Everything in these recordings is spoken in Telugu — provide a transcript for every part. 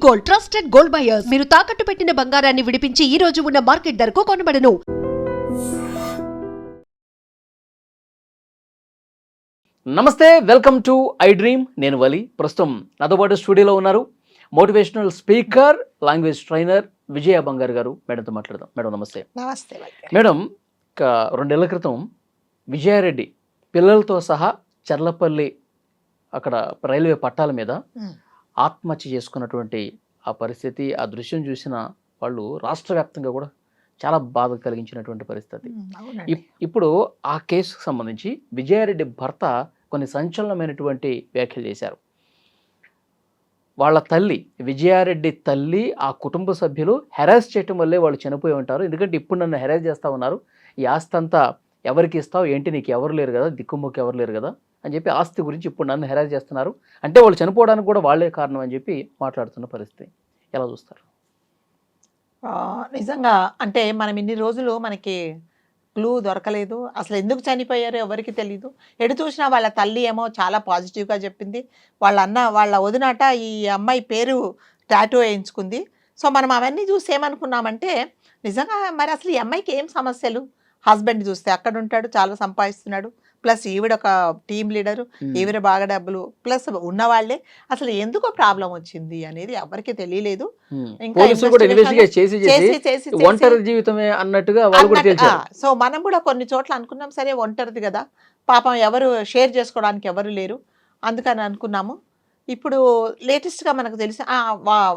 Gold, trusted gold buyers. మీరు తాకట్టు పెట్టిన బంగారాన్ని విడిపించి ఈ రోజు ఉన్న మార్కెట్ ధరకు కొనబడను. నమస్తే, వెల్కమ్ టు ఐ డ్రీమ్. నేను వలి. ప్రస్తుతం నాతో పాటు స్టూడియోలో ఉన్నారు మోటివేషనల్ స్పీకర్, లాంగ్వేజ్ ట్రైనర్ విజయ బంగారు గారు. మేడంతో మాట్లాడదాం. మేడం నమస్తే. నమస్తే మేడం, 2 ఏళ్ల క్రితం విజయారెడ్డి పిల్లలతో సహా చర్లపల్లి అక్కడ రైల్వే పట్టాల మీద ఆత్మహత్య చేసుకున్నటువంటి ఆ పరిస్థితి, ఆ దృశ్యం చూసిన వాళ్ళు రాష్ట్ర వ్యాప్తంగా కూడా చాలా బాధ కలిగించినటువంటి పరిస్థితి. ఇప్పుడు ఆ కేసుకు సంబంధించి విజయారెడ్డి భర్త కొన్ని సంచలనమైనటువంటి వ్యాఖ్యలు చేశారు. వాళ్ళ తల్లి, విజయారెడ్డి తల్లి, ఆ కుటుంబ సభ్యులు హెరాస్ చేయటం వల్లే వాళ్ళు చనిపోయి ఉంటారు. ఎందుకంటే ఇప్పుడు నన్ను హెరాస్ చేస్తూ ఉన్నారు, ఈ ఆస్తి అంతా ఎవరికి ఇస్తావు ఏంటి, నీకు ఎవరు లేరు కదా, దిక్కుముక్కు ఎవరు లేరు కదా అని చెప్పి ఆస్తి గురించి ఇప్పుడు నన్ను హెరాస్ చేస్తున్నారు, అంటే వాళ్ళు చనిపోవడానికి కూడా వాళ్ళే కారణం అని చెప్పి మాట్లాడుతున్న పరిస్థితి. ఎలా చూస్తారు? నిజంగా అంటే మనం ఇన్ని రోజులు మనకి క్లూ దొరకలేదు, అసలు ఎందుకు చనిపోయారో ఎవరికి తెలీదు. ఎటు చూసినా వాళ్ళ తల్లి ఏమో చాలా పాజిటివ్గా చెప్పింది, వాళ్ళ వదినాట ఈ అమ్మాయి పేరు టాటూ వేయించుకుంది. సో మనం అవన్నీ చూసి ఏమనుకున్నామంటే నిజంగా మరి అసలు ఈ అమ్మాయికి ఏం సమస్యలు, హస్బెండ్ చూస్తే అక్కడ ఉంటాడు, చాలా సంపాదిస్తున్నాడు, ప్లస్ ఈవిడ ఒక టీమ్ లీడరు, ఈవిడ బాగా డబ్బులు, ప్లస్ ఉన్నవాళ్లే, అసలు ఎందుకో ప్రాబ్లం వచ్చింది అనేది ఎవరికి తెలియలేదు. సో మనం కూడా కొన్ని చోట్ల అనుకున్నాం, సరే ఒంటరిది కదా పాపం, ఎవరు షేర్ చేసుకోవడానికి ఎవరు లేరు, అందుకని అనుకున్నాము. ఇప్పుడు లేటెస్ట్గా మనకు తెలిసి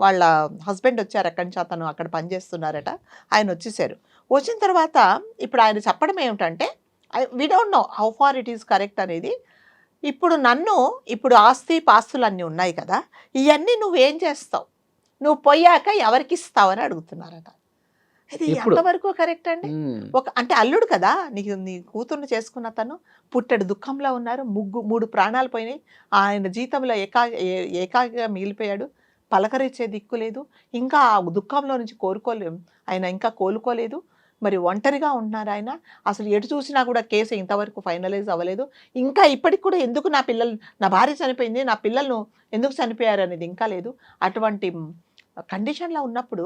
వాళ్ళ హస్బెండ్ వచ్చారు, అక్కడి నుంచి అతను అక్కడ పనిచేస్తున్నారట, ఆయన వచ్చేసారు. వచ్చిన తర్వాత ఇప్పుడు ఆయన చెప్పడం ఏమిటంటే, we don't know how far it is correct అనేది. ఇప్పుడు ఆస్తి పాస్తులు అన్నీ ఉన్నాయి కదా, ఇవన్నీ నువ్వేం చేస్తావు, నువ్వు పోయాక ఎవరికి ఇస్తావు అని అడుగుతున్నారట. ఇది ఎంతవరకు కరెక్ట్ అండి? అంటే అల్లుడు కదా, నీ కూతుర్ని చేసుకున్న తను పుట్టెడు దుఃఖంలో ఉన్నారు, 3 ప్రాణాలు పోయినాయి, ఆయన జీతంలో ఏకాకిగా మిగిలిపోయాడు, పలకరించే దిక్కు లేదు, ఇంకా ఆ దుఃఖంలో నుంచి ఆయన ఇంకా కోలుకోలేదు, మరి ఒంటరిగా ఉంటున్నారు ఆయన. అసలు ఎటు చూసినా కూడా కేసు ఇంతవరకు ఫైనలైజ్ అవ్వలేదు, ఇంకా ఇప్పటికి కూడా ఎందుకు నా భార్య చనిపోయింది, నా పిల్లలను ఎందుకు చనిపోయారు అనేది ఇంకా లేదు. అటువంటి కండిషన్లో ఉన్నప్పుడు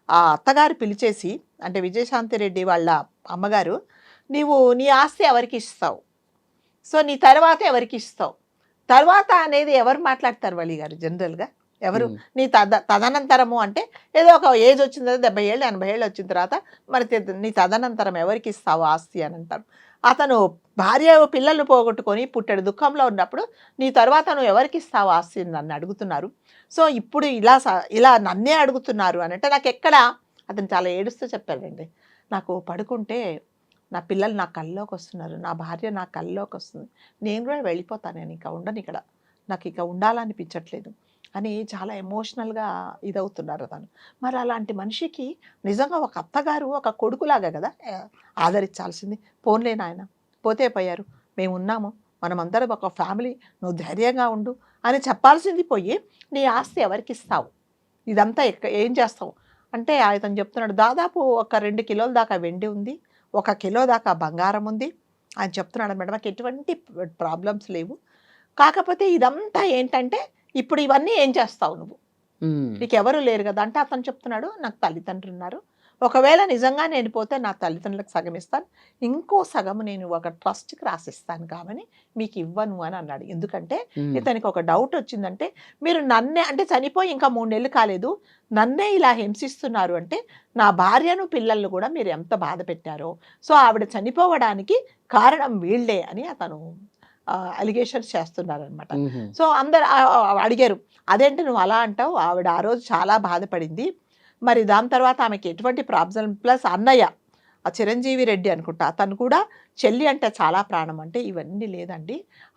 ఆ అత్తగారు పిలిచేసి, అంటే విజయశాంతిరెడ్డి వాళ్ళ అమ్మగారు, నీ ఆస్తి ఎవరికి ఇస్తావు, సో నీ తర్వాత ఎవరికి ఇస్తావు, తర్వాత అనేది ఎవరు మాట్లాడతారు వలి గారు జనరల్గా, ఎవరు నీ తదనంతరము అంటే ఏదో ఒక ఏజ్ వచ్చిన తర్వాత 70 ఏళ్ళు 80 ఏళ్ళు వచ్చిన తర్వాత మరి నీ తదనంతరం ఎవరికి ఇస్తావు ఆస్తి అని అంటారు. అతను భార్య పిల్లలు పోగొట్టుకొని పుట్టెడు దుఃఖంలో ఉన్నప్పుడు నీ తర్వాత నువ్వు ఎవరికి ఇస్తావు ఆస్తి నన్ను అడుగుతున్నారు. సో ఇప్పుడు ఇలా నన్నే అడుగుతున్నారు అని అంటే నాకు ఎక్కడ, అతను చాలా ఏడుస్తూ చెప్పాడండి, నాకు పడుకుంటే నా పిల్లలు నా కల్లోకి వస్తున్నారు, నా భార్య నా కల్లోకి వస్తుంది, నేను కూడా వెళ్ళిపోతాను, నేను ఇంకా ఉండను ఇక్కడ, నాకు ఇక ఉండాలనిపించట్లేదు అని చాలా ఎమోషనల్గా ఇదవుతున్నారు అతను. మరి అలాంటి మనిషికి నిజంగా ఒక అత్తగారు ఒక కొడుకులాగా కదా ఆదరించాల్సింది. పోన్లే నాయన, పోతే పోయారు, మేము ఉన్నాము, మనమందరం ఒక ఫ్యామిలీ, నువ్వు ధైర్యంగా ఉండు అని చెప్పాల్సింది పోయి నీ ఆస్తి ఎవరికి ఇస్తావు, ఇదంతా ఏం చేస్తావు అంటే అతను చెప్తున్నాడు, దాదాపు ఒక 2 కిలోల దాకా వెండి ఉంది, 1 కిలో దాకా బంగారం ఉంది అని చెప్తున్నాడు. మేడం నాకు ఎటువంటి ప్రాబ్లమ్స్ లేవు, కాకపోతే ఇదంతా ఏంటంటే ఇప్పుడు ఇవన్నీ ఏం చేస్తావు నువ్వు, నీకు ఎవరు లేరు కదా అంటే అతను చెప్తున్నాడు, నాకు తల్లిదండ్రులు ఉన్నారు, ఒకవేళ నిజంగా నేను పోతే నా తల్లిదండ్రులకు సగం ఇస్తాను, ఇంకో సగం నేను ఒక ట్రస్ట్కి రాసిస్తాను కాబట్టి మీకు ఇవ్వను అని అన్నాడు. ఎందుకంటే ఇతనికి ఒక డౌట్ వచ్చిందంటే, మీరు నన్నే అంటే చనిపోయి ఇంకా 3 నెలలు కాలేదు, నన్నే ఇలా హింసిస్తున్నారు అంటే నా భార్యను పిల్లలను కూడా మీరు ఎంత బాధ పెట్టారో, సో ఆవిడ చనిపోవడానికి కారణం వీళ్ళే అని అతను అలిగేషన్స్ చేస్తున్నారనమాట. సో అందరు అడిగారు, అదేంటి నువ్వు అలా అంటావు, ఆవిడ ఆ రోజు చాలా బాధపడింది, మరి దాని తర్వాత ఆమెకి ఎటువంటి ప్రాబ్లం, ప్లస్ అన్నయ్య ఆ చిరంజీవి రెడ్డి అనుకుంటా, అతను కూడా చెల్లి అంటే చాలా ప్రాణం అంటే, ఇవన్నీ లేదండి,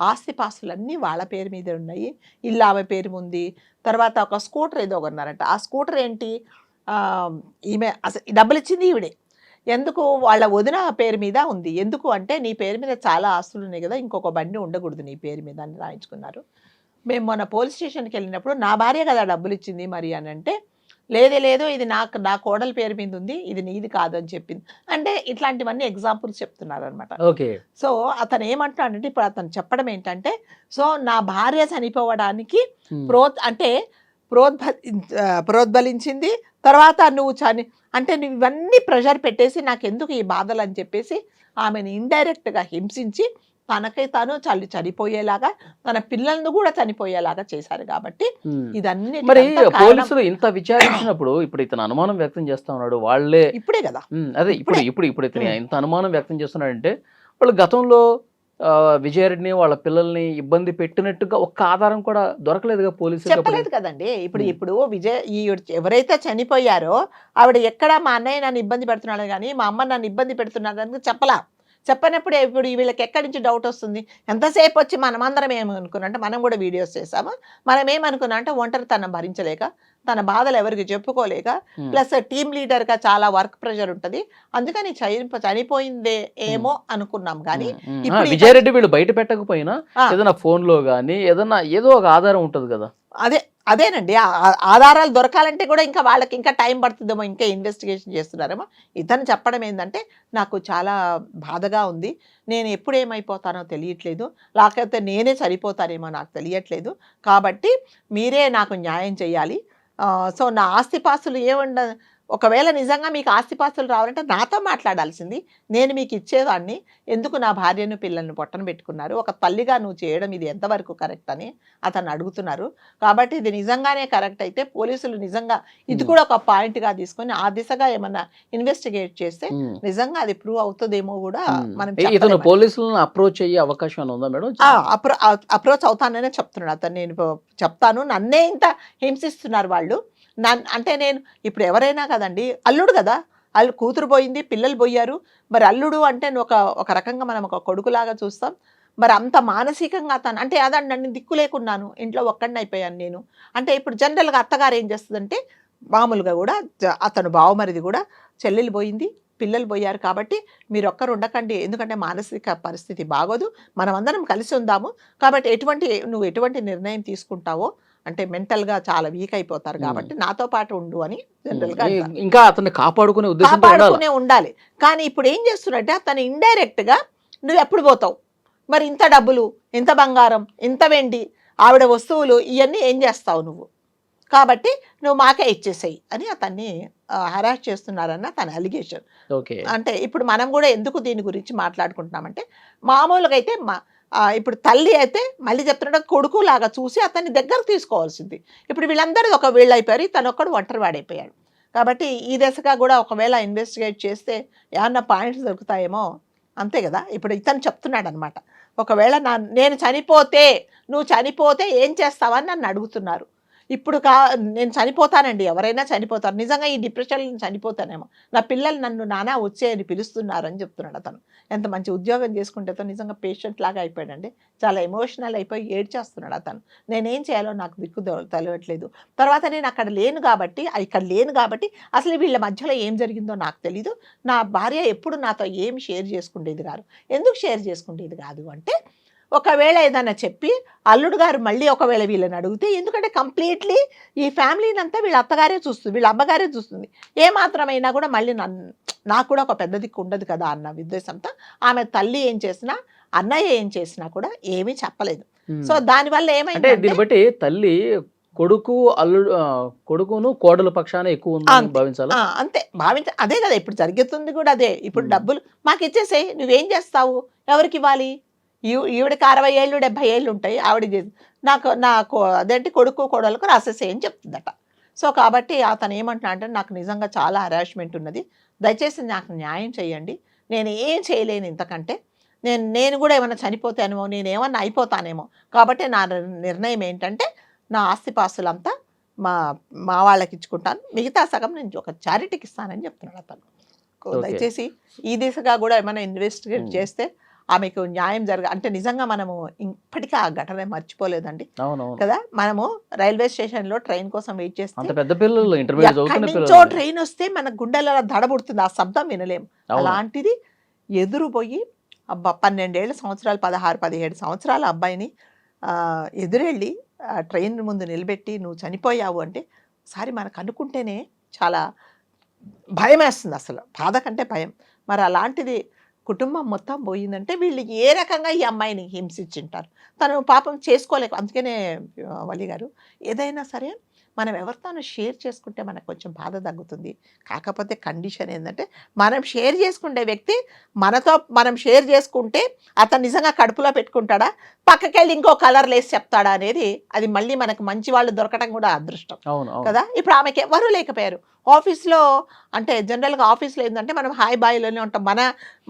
ఆస్తిపాస్తులన్నీ వాళ్ళ పేరు మీద ఉన్నాయి, ఇల్లు ఆమె పేరు ఉంది, తర్వాత ఒక స్కూటర్ ఏదో కొన్నారంట, ఆ స్కూటర్ ఏంటి ఈమె అసలు డబ్బులు ఇచ్చింది ఈవిడే, ఎందుకు వాళ్ళ వదిన పేరు మీద ఉంది, ఎందుకు అంటే నీ పేరు మీద చాలా ఆస్తులు ఉన్నాయి కదా, ఇంకొక బండి ఉండకూడదు నీ పేరు మీద అని రాయించుకున్నారు. మేము మొన్న పోలీస్ స్టేషన్కి వెళ్ళినప్పుడు నా భార్య కదా డబ్బులు ఇచ్చింది మరి అని అంటే, లేదు ఇది నా కోడల పేరు మీద ఉంది, ఇది నీది కాదు అని చెప్పింది. అంటే ఇట్లాంటివన్నీ ఎగ్జాంపుల్స్ చెప్తున్నారు అనమాట. సో అతను ఏమంటున్నాడంటే, ఇప్పుడు అతను చెప్పడం ఏంటంటే, సో నా భార్య చనిపోవడానికి అంటే ప్రోద్బలించింది. తర్వాత నువ్వు అంటే నువ్వు ఇవన్నీ ప్రెషర్ పెట్టేసి నాకెందుకు ఈ బాధలు అని చెప్పేసి ఆమెను ఇండైరెక్ట్గా హింసించి తనకై తాను చనిపోయేలాగా తన పిల్లలను కూడా చనిపోయేలాగా చేశారు. కాబట్టి ఇదన్నీ మరి పోలీసులు ఇంత విచారించినప్పుడు ఇప్పుడు ఇతను అనుమానం వ్యక్తం చేస్తా ఉన్నాడు, వాళ్ళే ఇప్పుడే కదా అదే ఇప్పుడు ఇతను ఇంత అనుమానం వ్యక్తం చేస్తున్నాడంటే వాళ్ళు గతంలో విజయారెడ్డిని వాళ్ళ పిల్లల్ని ఇబ్బంది పెట్టినట్టుగా ఒక్క ఆధారం కూడా దొరకలేదుగా పోలీసులు. చెప్పలేదు కదండి. ఇప్పుడు ఎవరైతే చనిపోయారో ఆవిడ ఎక్కడ మా అన్నయ్య నన్ను ఇబ్బంది పెడుతున్నాడు కానీ మా అమ్మ నన్ను ఇబ్బంది పెడుతున్నాడు చెప్పలా. చెప్పనప్పుడు ఇప్పుడు వీళ్ళకి ఎక్కడి నుంచి డౌట్ వస్తుంది? ఎంతసేపు వచ్చి మనమందరం ఏమనుకున్నా అంటే మనం కూడా వీడియోస్ చేసాము. మనం ఏమనుకున్నా అంటే ఒంటరితనం భరించలేక తన బాధలు ఎవరికి చెప్పుకోలేక ప్లస్ టీమ్ లీడర్గా చాలా వర్క్ ప్రెషర్ ఉంటుంది, అందుకని చనిపోయిందే ఏమో అనుకున్నాం. కానీ విజయారెడ్డి వీళ్ళు బయట పెట్టకపోయినా ఏదైనా ఫోన్ లో గానీ ఏదన్నా ఏదో ఒక ఆధారం ఉంటది కదా. అదేనండి, ఆధారాలు దొరకాలంటే కూడా ఇంకా వాళ్ళకి ఇంకా టైం పడుతుందేమో, ఇంకా ఇన్వెస్టిగేషన్ చేస్తున్నారేమో. ఇతను చెప్పడం ఏంటంటే నాకు చాలా బాధగా ఉంది, నేను ఎప్పుడు ఏమైపోతానో తెలియట్లేదు, లేకపోతే నేనే సరిపోతానేమో నాకు తెలియట్లేదు, కాబట్టి మీరే నాకు న్యాయం చేయాలి. సో నా ఆస్తిపాస్తులు ఒకవేళ నిజంగా మీకు ఆస్తిపాస్తులు రావాలంటే నాతో మాట్లాడాల్సింది, నేను మీకు ఇచ్చేదాన్ని, ఎందుకు నా భార్యను పిల్లల్ని పొట్టన పెట్టుకున్నారు, ఒక తల్లిగా నువ్వు చేయడం ఇది ఎంతవరకు కరెక్ట్ అని అతను అడుగుతున్నారు. కాబట్టి ఇది నిజంగానే కరెక్ట్ అయితే పోలీసులు నిజంగా ఇది కూడా ఒక పాయింట్గా తీసుకొని ఆ దిశగా ఏమన్నా ఇన్వెస్టిగేట్ చేస్తే నిజంగా అది ప్రూవ్ అవుతుందేమో కూడా మనం పోలీసులను అప్రోచ్ అయ్యే అవకాశం ఉందా మేడం? అప్రోచ్ అవుతాననే చెప్తున్నాడు అతను. నేను చెప్తాను, నన్నే ఇంత హింసిస్తున్నారు వాళ్ళు, అంటే నేను ఇప్పుడు ఎవరైనా కదండి, అల్లుడు కదా, కూతురు పోయింది, పిల్లలు పోయారు, మరి అల్లుడు అంటే ఒక రకంగా మనం ఒక కొడుకులాగా చూస్తాం. మరి అంత మానసికంగా అంటే అదండి, నన్ను దిక్కు లేకున్నాను, ఇంట్లో ఒక్కడిని అయిపోయాను నేను అంటే. ఇప్పుడు జనరల్గా అత్తగారు ఏం చేస్తుందంటే మామూలుగా కూడా అతను బావమరిది కూడా చెల్లెలు పోయింది, పిల్లలు పోయారు, కాబట్టి మీరు ఒక్కరు ఉండకండి, ఎందుకంటే మానసిక పరిస్థితి బాగోదు, మనం అందరం కలిసి ఉందాము, కాబట్టి నువ్వు ఎటువంటి నిర్ణయం తీసుకుంటావో అంటే మెంటల్గా చాలా వీక్ అయిపోతారు, కాబట్టి నాతో పాటు ఉండు అని జనరల్గా ఇంకా అతన్ని కాపాడుకునే ఉండాలి. కానీ ఇప్పుడు ఏం చేస్తున్నట్టే అతను ఇండైరెక్ట్గా నువ్వు ఎప్పుడు పోతావు, మరి ఇంత డబ్బులు, ఇంత బంగారం, ఇంత వెండి, ఆవిడ వస్తువులు, ఇవన్నీ ఏం చేస్తావు నువ్వు, కాబట్టి నువ్వు మాకే ఇచ్చేసేయి అని అతన్ని హరాస్ చేస్తున్నారన్న తన అలిగేషన్. అంటే ఇప్పుడు మనం కూడా ఎందుకు దీని గురించి మాట్లాడుకుంటున్నామంటే, మామూలుగా అయితే ఇప్పుడు తల్లి అయితే మళ్ళీ చెప్తున్నాడు కొడుకు లాగా చూసి అతన్ని దగ్గరకు తీసుకోవాల్సింది. ఇప్పుడు వీళ్ళందరూ ఒక వీళ్ళు అయిపోయారు, తను ఒక్కడు ఒంటరి వాడైపోయాడు. కాబట్టి ఈ దశగా కూడా ఒకవేళ ఇన్వెస్టిగేట్ చేస్తే ఏమన్నా పాయింట్స్ దొరుకుతాయేమో, అంతే కదా. ఇప్పుడు ఇతను చెప్తున్నాడు అనమాట, ఒకవేళ నేను చనిపోతే, నువ్వు చనిపోతే ఏం చేస్తావని నన్ను అడుగుతున్నారు. ఇప్పుడు నేను చనిపోతానండి, ఎవరైనా చనిపోతారు, నిజంగా ఈ డిప్రెషన్లో చనిపోతానేమో, నా పిల్లలు నన్ను నానా వచ్చేయని పిలుస్తున్నారు అని చెప్తున్నాడు అతను. ఎంత మంచి ఉద్యోగం చేసుకుంటే నిజంగా పేషెంట్ లాగా అయిపోయాడండి, చాలా ఎమోషనల్ అయిపోయి ఏడ్చేస్తున్నాడు అతను. నేనేం చేయాలో నాకు దిక్కు తెలియట్లేదు, తర్వాత నేను ఇక్కడ లేను కాబట్టి అసలు వీళ్ళ మధ్యలో ఏం జరిగిందో నాకు తెలీదు, నా భార్య ఎప్పుడు నాతో ఏమి షేర్ చేసుకునేది కాదు, ఎందుకు షేర్ చేసుకునేది కాదు అంటే, ఒకవేళ ఏదైనా చెప్పి అల్లుడు గారు మళ్ళీ ఒకవేళ వీళ్ళని అడిగితే, ఎందుకంటే కంప్లీట్లీ ఈ ఫ్యామిలీని అంతా వీళ్ళ అత్తగారే చూస్తుంది, వీళ్ళ అమ్మగారే చూస్తుంది, ఏమాత్రమైనా కూడా మళ్ళీ నాకు కూడా ఒక పెద్ద దిక్కు ఉండదు కదా అన్న ఉద్దేశంతో ఆమె తల్లి ఏం చేసినా, అన్నయ్య ఏం చేసినా కూడా ఏమీ చెప్పలేదు. సో దానివల్ల ఏమైంది, దీన్ని బట్టి తల్లి కొడుకును కోడల పక్షాన ఎక్కువ ఉందని భావించాలి. అంతే అదే కదా ఇప్పుడు జరుగుతుంది కూడా అదే. ఇప్పుడు డబ్బులు మాకు ఇచ్చేసేయి, నువ్వేం చేస్తావు, ఎవరికి ఇవ్వాలి, ఈవిడికి 60 ఏళ్ళు 70 ఏళ్ళు ఉంటాయి, ఆవిడ నాకు అదేంటి కొడుకు కోడలకు రాసేసేయని చెప్తుందట. సో కాబట్టి అతను ఏమంటున్నా అంటే, నాకు నిజంగా చాలా హరాస్మెంట్ ఉన్నది, దయచేసి నాకు న్యాయం చేయండి, నేను ఏం చేయలేను ఇంతకంటే, నేను కూడా ఏమైనా చనిపోతానేమో, నేను ఏమన్నా అయిపోతానేమో, కాబట్టి నా నిర్ణయం ఏంటంటే నా ఆస్తిపాస్తులంతా మా వాళ్ళకి ఇచ్చుకుంటాను, మిగతా సగం నేను ఒక చారిటీకి ఇస్తానని చెప్తున్నాడు అతను. దయచేసి ఈ దిశగా కూడా ఏమైనా ఇన్వెస్టిగేట్ చేస్తే ఆమెకు న్యాయం అంటే నిజంగా మనము ఇప్పటికీ ఆ ఘటన మర్చిపోలేదండి కదా. మనము రైల్వే స్టేషన్ లో ట్రైన్ కోసం వెయిట్ చేస్తే ట్రైన్ వస్తే మన గుండెలలో దడబుడుతుంది, ఆ శబ్దం వినలేము, అలాంటిది ఎదురు పోయి 12 సంవత్సరాలు 16-17 సంవత్సరాల అబ్బాయిని ఎదురెళ్ళి ట్రైన్ ముందు నిలబెట్టి నువ్వు చనిపోయావు అంటే ఒకసారి మనకు అనుకుంటేనే చాలా భయం వేస్తుంది, అసలు బాధ కంటే భయం. మరి అలాంటిది కుటుంబం మొత్తం పోయిందంటే వీళ్ళు ఏ రకంగా ఈ అమ్మాయిని హింసించుంటారు, తను పాపం చేసుకోలేక. అందుకనే వల్లి గారు ఏదైనా సరే మనం ఎవరితోనూ షేర్ చేసుకుంటే మనకు కొంచెం బాధ తగ్గుతుంది. కాకపోతే కండిషన్ ఏంటంటే మనం షేర్ చేసుకునే వ్యక్తి మనతో మనం షేర్ చేసుకుంటే అతను నిజంగా కడుపులో పెట్టుకుంటాడా, పక్కకెళ్ళి ఇంకో కలర్ లేసి చెప్తాడా అనేది, అది మళ్ళీ మనకు మంచి వాళ్ళు దొరకడం కూడా అదృష్టం అవును అవును కదా. ఇప్పుడు ఆమెకి ఎవరు లేకపోయారు ఆఫీస్లో. అంటే జనరల్గా ఆఫీస్లో ఏంటంటే మనం హాయ్ బాయ్లోనే ఉంటాం.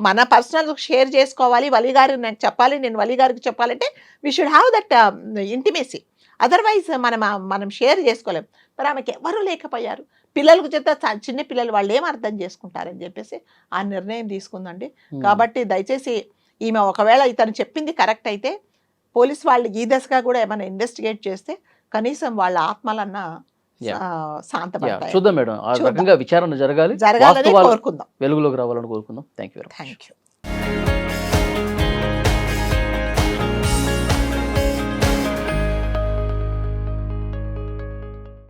మన పర్సనల్ షేర్ చేసుకోవాలి, వలి గారు నాకు చెప్పాలి, నేను వలి గారికి చెప్పాలంటే we should have that intimacy. Otherwise మనం షేర్ చేసుకోలేం. మరి ఆమెకి ఎవరు లేకపోయారు. పిల్లలకు చెప్తే చిన్న పిల్లలు వాళ్ళు ఏం అర్థం చేసుకుంటారని చెప్పేసి ఆ నిర్ణయం తీసుకుందండి. కాబట్టి దయచేసి ఈమె ఒకవేళ ఇతను చెప్పింది కరెక్ట్ అయితే పోలీస్ వాళ్ళు ఈ దశగా కూడా ఏమైనా ఇన్వెస్టిగేట్ చేస్తే కనీసం వాళ్ళ ఆత్మలన్నా Yeah. శాంతపడతాయి. చూద్దాం మేడం, ఆ చూద్దాం. రకంగా విచారణ జరగాలి, జరగాలని వాస్తవాలు కోరుకుందాం. వెలుగులోకి రావాలని కోరుకుందాం. Thank you. Thank you.